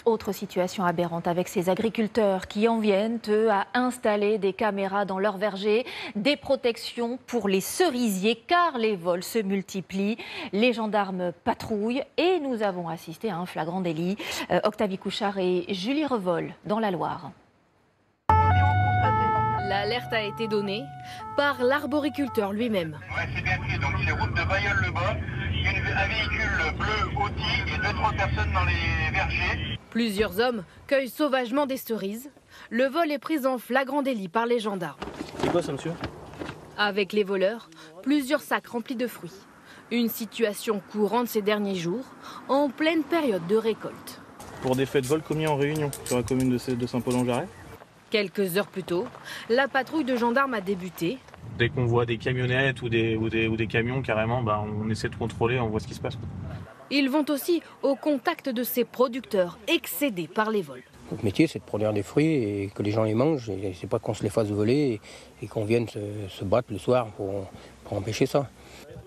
Autre situation aberrante avec ces agriculteurs qui en viennent, eux, à installer des caméras dans leurs vergers, des protections pour les cerisiers car les vols se multiplient. Les gendarmes patrouillent et nous avons assisté à un flagrant délit. Octavie Couchard et Julie Revol dans la Loire. L'alerte a été donnée par l'arboriculteur lui-même. Ouais, c'est bien pris. Donc c'est route de Bailleul-le-Bas. Un véhicule bleu Audi et 2-3 personnes dans les vergers. Plusieurs hommes cueillent sauvagement des cerises. Le vol est pris en flagrant délit par les gendarmes. C'est quoi ça, monsieur? Avec les voleurs, plusieurs sacs remplis de fruits. Une situation courante ces derniers jours, en pleine période de récolte. Pour des faits de vol commis en réunion sur la commune de Saint-Paul-en-Jarret. Quelques heures plus tôt, la patrouille de gendarmes a débuté. Dès qu'on voit des camionnettes ou des camions, carrément, on essaie de contrôler, on voit ce qui se passe. Ils vont aussi au contact de ces producteurs excédés par les vols. Notre métier, c'est de produire des fruits et que les gens les mangent. Et c'est pas qu'on se les fasse voler et qu'on vienne se battre le soir pour empêcher ça.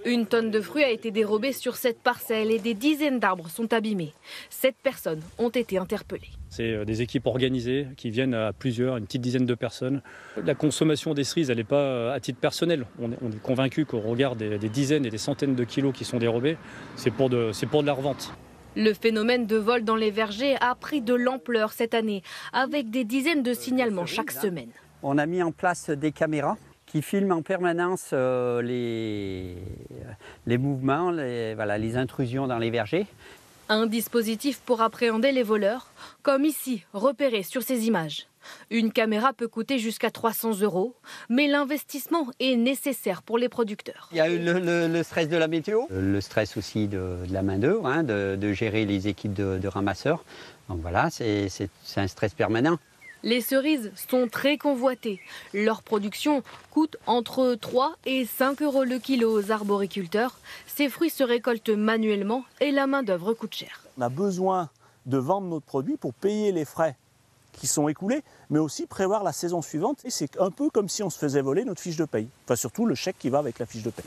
Une tonne de fruits a été dérobée sur cette parcelle et des dizaines d'arbres sont abîmés. 7 personnes ont été interpellées. C'est des équipes organisées qui viennent à plusieurs, une petite dizaine de personnes. La consommation des cerises, elle n'est pas à titre personnel. On est convaincu qu'au regard des dizaines et des centaines de kilos qui sont dérobés, c'est pour de la revente. Le phénomène de vol dans les vergers a pris de l'ampleur cette année, avec des dizaines de signalements chaque semaine. On a mis en place des caméras qui filment en permanence les mouvements, les intrusions dans les vergers. Un dispositif pour appréhender les voleurs, comme ici, repéré sur ces images. Une caméra peut coûter jusqu'à 300 €, mais l'investissement est nécessaire pour les producteurs. Il y a le stress de la météo, le stress aussi de la main-d'œuvre, de gérer les équipes de ramasseurs. Donc voilà, c'est un stress permanent. Les cerises sont très convoitées. Leur production coûte entre 3 et 5 € le kilo aux arboriculteurs. Ces fruits se récoltent manuellement et la main-d'œuvre coûte cher. On a besoin de vendre notre produit pour payer les frais qui sont écoulés, mais aussi prévoir la saison suivante. Et c'est un peu comme si on se faisait voler notre fiche de paye. Enfin, surtout le chèque qui va avec la fiche de paye.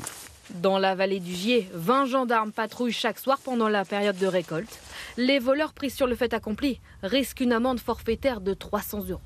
Dans la vallée du Gier, 20 gendarmes patrouillent chaque soir pendant la période de récolte. Les voleurs pris sur le fait accompli risquent une amende forfaitaire de 300 €.